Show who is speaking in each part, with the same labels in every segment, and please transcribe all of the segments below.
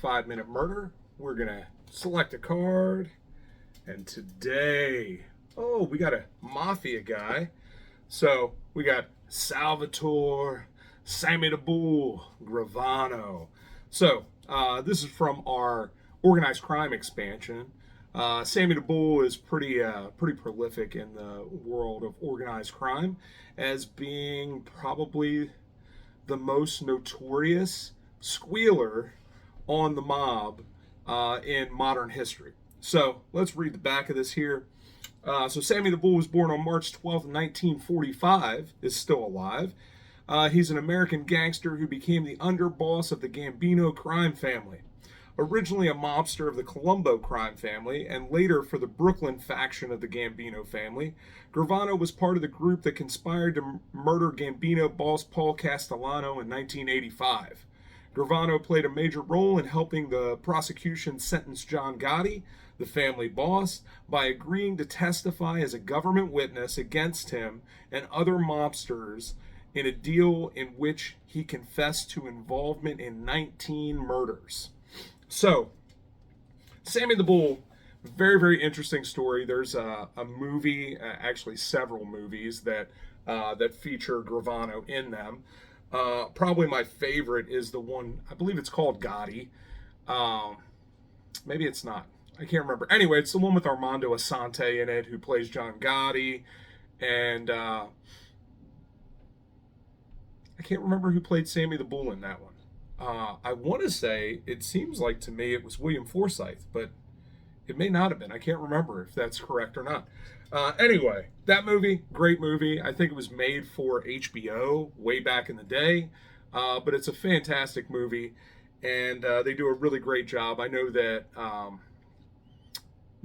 Speaker 1: 5-minute murder. We're going to select a card. And today, we got a mafia guy. So we got Salvatore, Sammy the Bull, Gravano. So this is from our organized crime expansion. Sammy the Bull is pretty prolific in the world of organized crime, as being probably the most notorious squealer on the mob in modern history. So let's read the back of this here. So Sammy the Bull was born on March 12th, 1945, is still alive. He's an American gangster who became the underboss of the Gambino crime family. Originally a mobster of the Colombo crime family, and later for the Brooklyn faction of the Gambino family, Gravano was part of the group that conspired to murder Gambino boss Paul Castellano in 1985. Gravano played a major role in helping the prosecution sentence John Gotti, the family boss, by agreeing to testify as a government witness against him and other mobsters in a deal in which he confessed to involvement in 19 murders. So, Sammy the Bull, very, very interesting story. There's a movie, actually several movies that feature Gravano in them. Probably my favorite is the one, I believe it's called Gotti. Maybe it's not. I can't remember. Anyway, it's the one with Armando Assante in it, who plays John Gotti. And I can't remember who played Sammy the Bull in that one. I want to say, it seems like to me it was William Forsythe, but it may not have been. I can't remember if that's correct or not. Anyway, that movie, great movie. I think it was made for HBO way back in the day, but it's a fantastic movie, and they do a really great job. I know that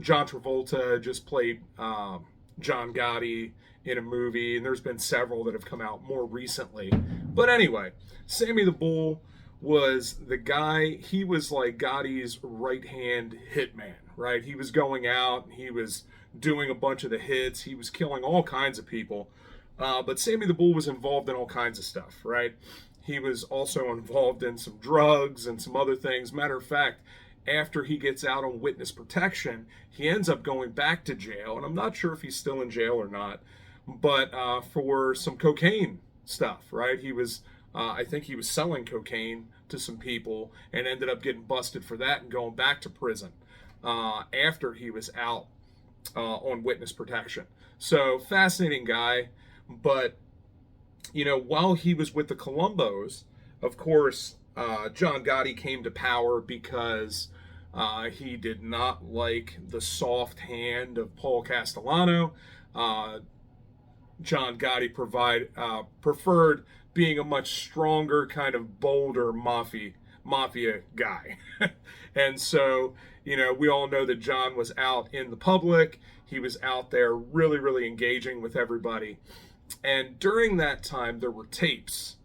Speaker 1: John Travolta just played John Gotti in a movie, and there's been several that have come out more recently. But anyway, Sammy the Bull was the guy. He was like Gotti's right-hand hitman, right? He was going out, he was doing a bunch of the hits, he was killing all kinds of people. But Sammy the Bull was involved in all kinds of stuff, right? He was also involved in some drugs and some other things. Matter of fact, after he gets out on witness protection, he ends up going back to jail, and I'm not sure if he's still in jail or not, but for some cocaine stuff, right? He was I think he was selling cocaine to some people and ended up getting busted for that and going back to prison after he was out on witness protection. So, fascinating guy. But, you know, while he was with the Colombos, of course, John Gotti came to power because he did not like the soft hand of Paul Castellano. John Gotti preferred being a much stronger, kind of bolder mafia guy. And so, you know, we all know that John was out in the public. He was out there really, really engaging with everybody. And during that time, there were tapes.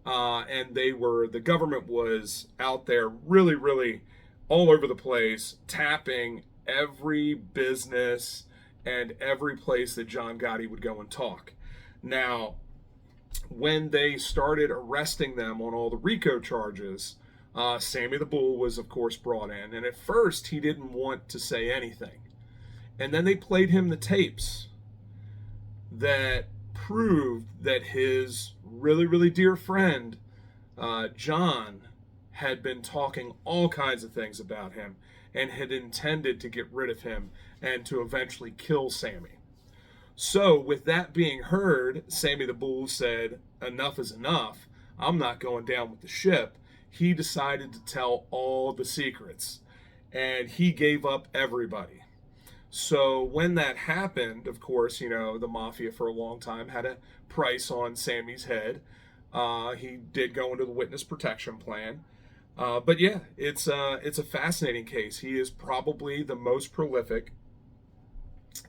Speaker 1: And the government was out there really, really all over the place, tapping every business and every place that John Gotti would go and talk. Now, when they started arresting them on all the RICO charges, Sammy the Bull was, of course, brought in. And at first, he didn't want to say anything. And then they played him the tapes that proved that his really, really dear friend, John, had been talking all kinds of things about him and had intended to get rid of him and to eventually kill Sammy. So, with that being heard, Sammy the Bull said, enough is enough. I'm not going down with the ship. He decided to tell all the secrets, and he gave up everybody. So, when that happened, of course, you know, the mafia for a long time had a price on Sammy's head. He did go into the witness protection plan. But yeah, it's a fascinating case. He is probably the most prolific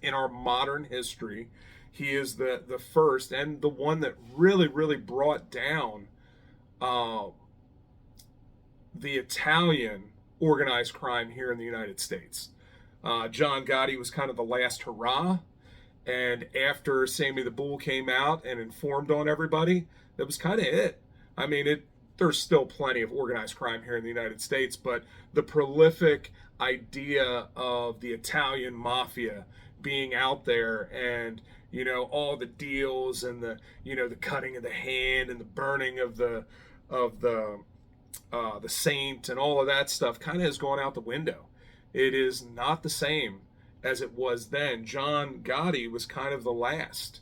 Speaker 1: in our modern history. He is the first and the one that really, really brought down the Italian organized crime here in the United States. John Gotti was kind of the last hurrah, and after Sammy the Bull came out and informed on everybody, that was kind of it. I mean, there's still plenty of organized crime here in the United States, but the prolific idea of the Italian mafia being out there, and all the deals, and the cutting of the hand and the burning of the saint and all of that stuff kind of has gone out the window. It is not the same as it was then. John Gotti was kind of the last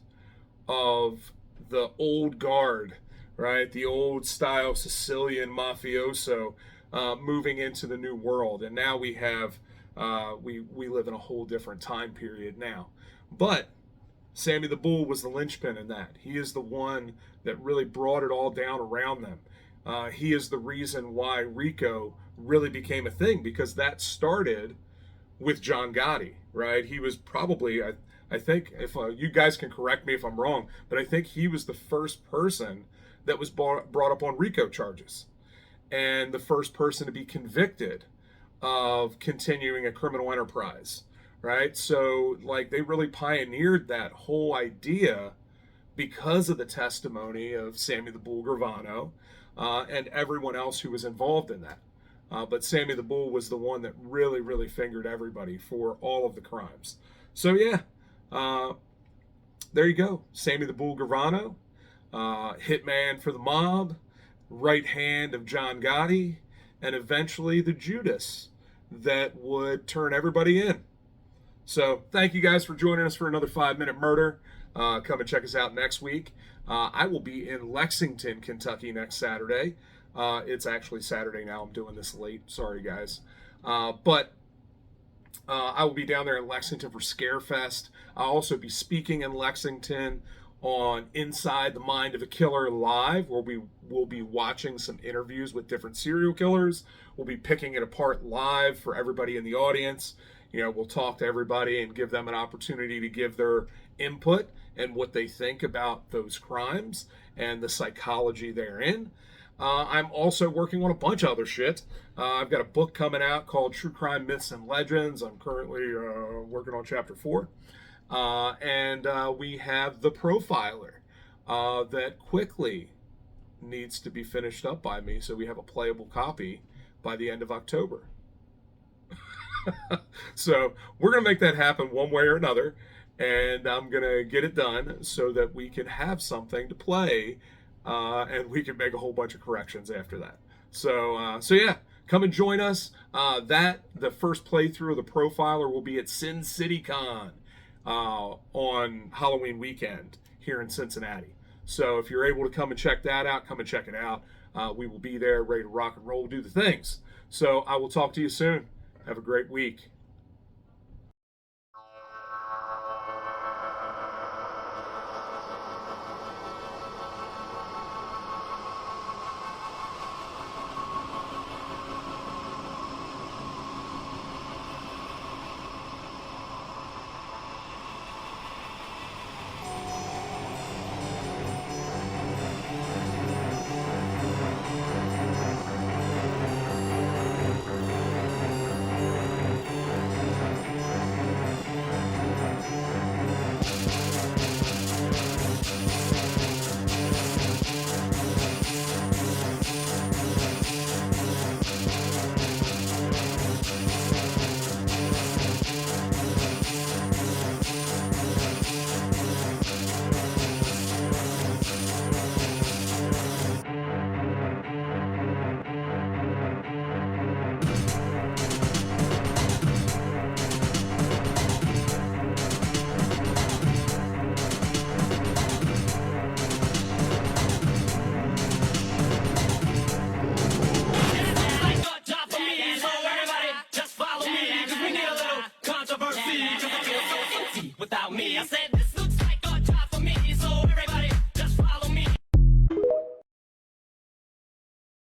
Speaker 1: of the old guard, right? The old style Sicilian mafioso moving into the new world. And now we have, we live in a whole different time period now. But Sammy the Bull was the linchpin in that. He is the one that really brought it all down around them. He is the reason why RICO really became a thing, because that started with John Gotti, right? He was probably, I think, if you guys can correct me if I'm wrong, but I think he was the first person that was brought up on RICO charges, and the first person to be convicted of continuing a criminal enterprise, right? So, like, they really pioneered that whole idea because of the testimony of Sammy the Bull Gravano and everyone else who was involved in that. But Sammy the Bull was the one that really, really fingered everybody for all of the crimes. So, yeah, there you go. Sammy the Bull Gravano, hitman for the mob, right hand of John Gotti, and eventually the Judas that would turn everybody in. So thank you guys for joining us for another 5-Minute Murder. Come and check us out next week. I will be in Lexington, Kentucky next Saturday. It's actually Saturday now. I'm doing this late. Sorry, guys. But I will be down there in Lexington for Scarefest. I'll also be speaking in Lexington on Inside the Mind of a Killer Live, where we will be watching some interviews with different serial killers. We'll be picking it apart live for everybody in the audience. We'll talk to everybody and give them an opportunity to give their input and what they think about those crimes and the psychology therein. I'm also working on a bunch of other shit. I've got a book coming out called True Crime Myths and Legends. I'm currently working on chapter 4. And we have The Profiler that quickly needs to be finished up by me, so we have a playable copy by the end of October. So we're going to make that happen one way or another, and I'm going to get it done so that we can have something to play, and we can make a whole bunch of corrections after that. So yeah, come and join us. The first playthrough of The Profiler will be at Sin City Con on Halloween weekend here in Cincinnati. So if you're able to come and check that out, come and check it out. We will be there ready to rock and roll, do the things. So I will talk to you soon. Have a great week.